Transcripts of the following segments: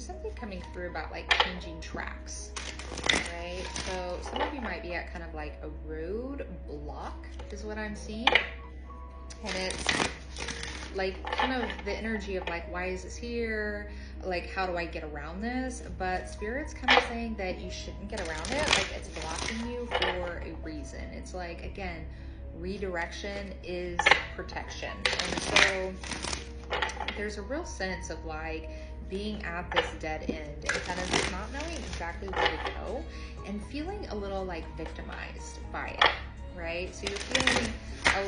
something coming through about like changing tracks, right? So some of you might be at kind of like a road block is what I'm seeing. And it's like kind of the energy of like, why is this here? Like, how do I get around this? But Spirit's kind of saying that you shouldn't get around it. Like, it's blocking you for a reason. It's like, again, redirection is protection. And so there's a real sense of like being at this dead end and kind of just not knowing exactly where to go and feeling a little like victimized by it, right? So you're feeling a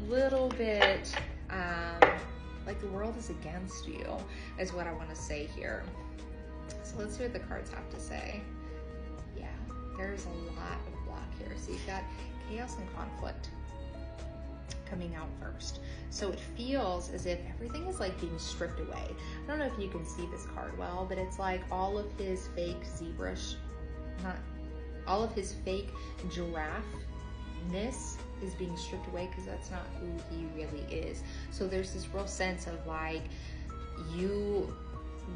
little bit like the world is against you, is what I want to say here. So let's see what the cards have to say. Yeah, there's a lot of block here. So you've got chaos and conflict coming out first. So it feels as if everything is like being stripped away. I don't know if you can see this card well, but it's like all of his fake zebra, not all of his fake giraffe-ness is being stripped away, because that's not who he really is. So there's this real sense of like you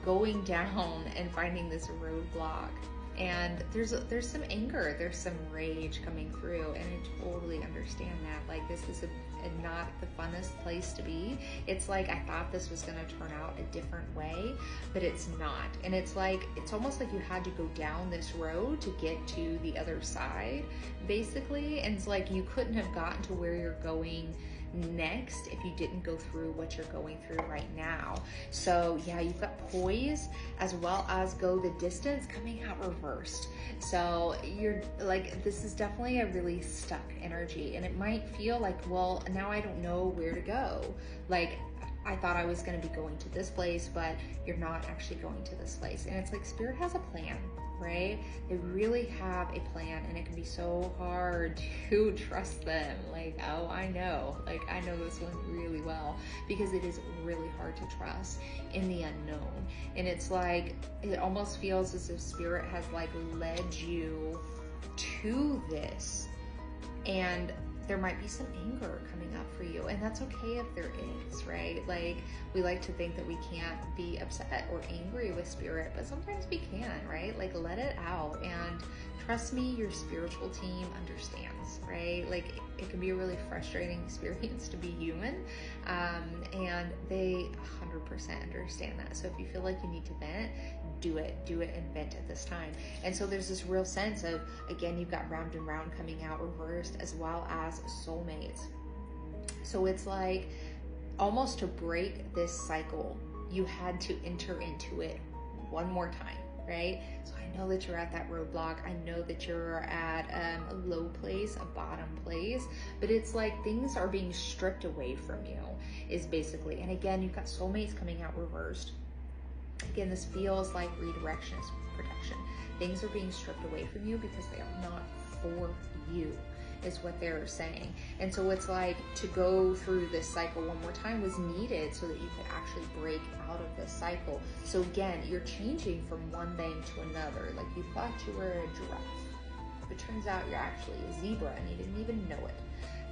going down and finding this roadblock, and there's some anger, there's some rage coming through, and I totally understand that. Like, this is not the funnest place to be. It's like, I thought this was going to turn out a different way, but it's not. And it's like, it's almost like you had to go down this road to get to the other side, basically. And it's like you couldn't have gotten to where you're going next if you didn't go through what you're going through right now. So yeah, you've got poise as well as go the distance coming out reversed. So you're like, this is definitely a really stuck energy, and it might feel like, well, now I don't know where to go. Like, I thought I was going to be going to this place, but you're not actually going to this place. And it's like Spirit has a plan, right? They really have a plan, and it can be so hard to trust them. Like, oh, I know. Like, I know this one really well, because it is really hard to trust in the unknown. And it's like, it almost feels as if Spirit has like led you to this, and there might be some anger coming up for you, and that's okay if there is, right? Like, we like to think that we can't be upset or angry with Spirit, but sometimes we can, right? Like, let it out, and trust me, your spiritual team understands, right? Like, it can be a really frustrating experience to be human, and they 100% understand that. So if you feel like you need to vent, do it and vent at this time. And so there's this real sense of, again, you've got round and round coming out reversed, as well as soulmates. So it's like, almost to break this cycle, you had to enter into it one more time, right? So I know that you're at that roadblock. I know that you're at a low place, a bottom place, but it's like things are being stripped away from you, is basically. And again, you've got soulmates coming out reversed. Again, this feels like redirection is protection. Things are being stripped away from you because they are not for you, is what they're saying. And so it's like, to go through this cycle one more time was needed so that you could actually break out of this cycle. So again, you're changing from one thing to another. Like, you thought you were a giraffe, but turns out you're actually a zebra, and you didn't even know it.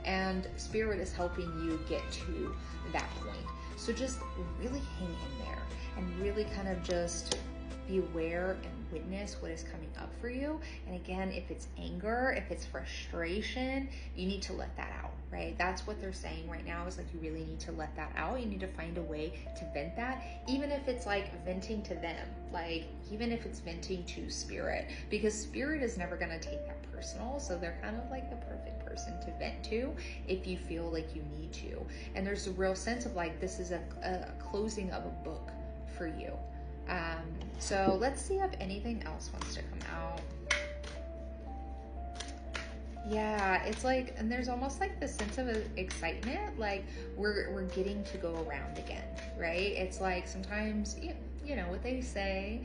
And Spirit is helping you get to that point. So just really hang in there, and really kind of just be aware and witness what is coming up for you. And again, if it's anger, if it's frustration, you need to let that out, right? That's what they're saying right now, is like, you really need to let that out. You need to find a way to vent that, even if it's like venting to them, like even if it's venting to Spirit, because Spirit is never going to take that personal. So they're kind of like the perfect person to vent to if you feel like you need to. And there's a real sense of like, this is a closing of a book for you. So let's see if anything else wants to come out. Yeah, it's like, and there's almost like this sense of excitement, like we're getting to go around again, right? It's like, sometimes, you know what they say,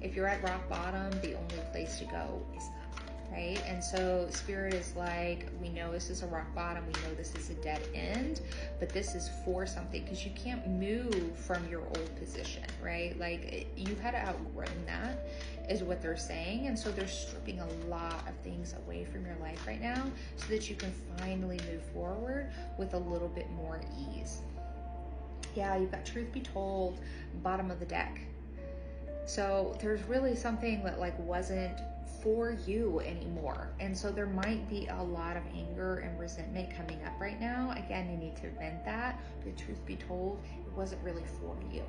if you're at rock bottom, the only place to go is up, right? And so Spirit is like, we know this is a rock bottom, we know this is a dead end, but this is for something, because you can't move from your old position, right? Like, you had outgrown that, is what they're saying. And so they're stripping a lot of things away from your life right now, so that you can finally move forward with a little bit more ease. Yeah, you've got truth be told, bottom of the deck. So there's really something that like wasn't for you anymore. And so there might be a lot of anger and resentment coming up right now. Again, you need to vent that, but truth be told, it wasn't really for you.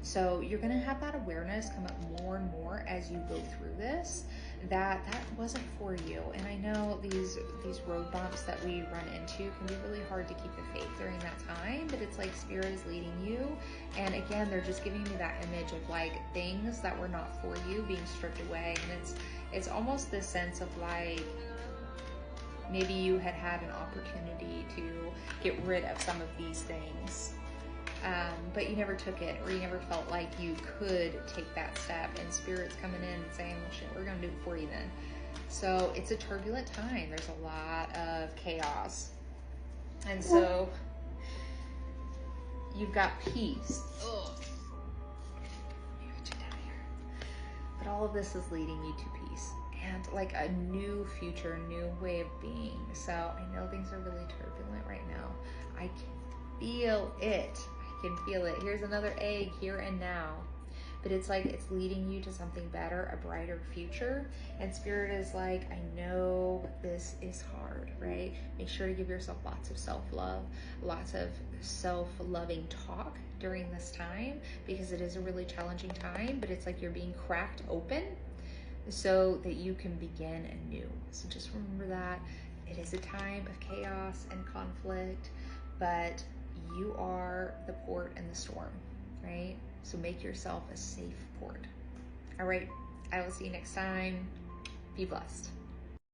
So you're gonna have that awareness come up more and more as you go through this, that wasn't for you. And I know these road bumps that we run into can be really hard to keep the faith during that time, but it's like Spirit is leading you. And again, they're just giving me that image of like things that were not for you being stripped away. And it's almost this sense of like, maybe you had an opportunity to get rid of some of these things, but you never took it, or you never felt like you could take that step. And Spirit's coming in and saying, well, shit, we're gonna do it for you then. So it's a turbulent time. There's a lot of chaos. And so you've got peace. Ugh. But all of this is leading you to peace and like a new future, new way of being. So I know things are really turbulent right now. I can feel it. I can feel it. Here's another egg, here and now. But it's like it's leading you to something better, a brighter future. And Spirit is like, I know this is hard, right? Make sure to give yourself lots of self-love, lots of self-loving talk during this time, because it is a really challenging time, but it's like you're being cracked open so that you can begin anew. So just remember that it is a time of chaos and conflict, but you are the port in the storm, right? So make yourself a safe port. All right, I will see you next time. Be blessed.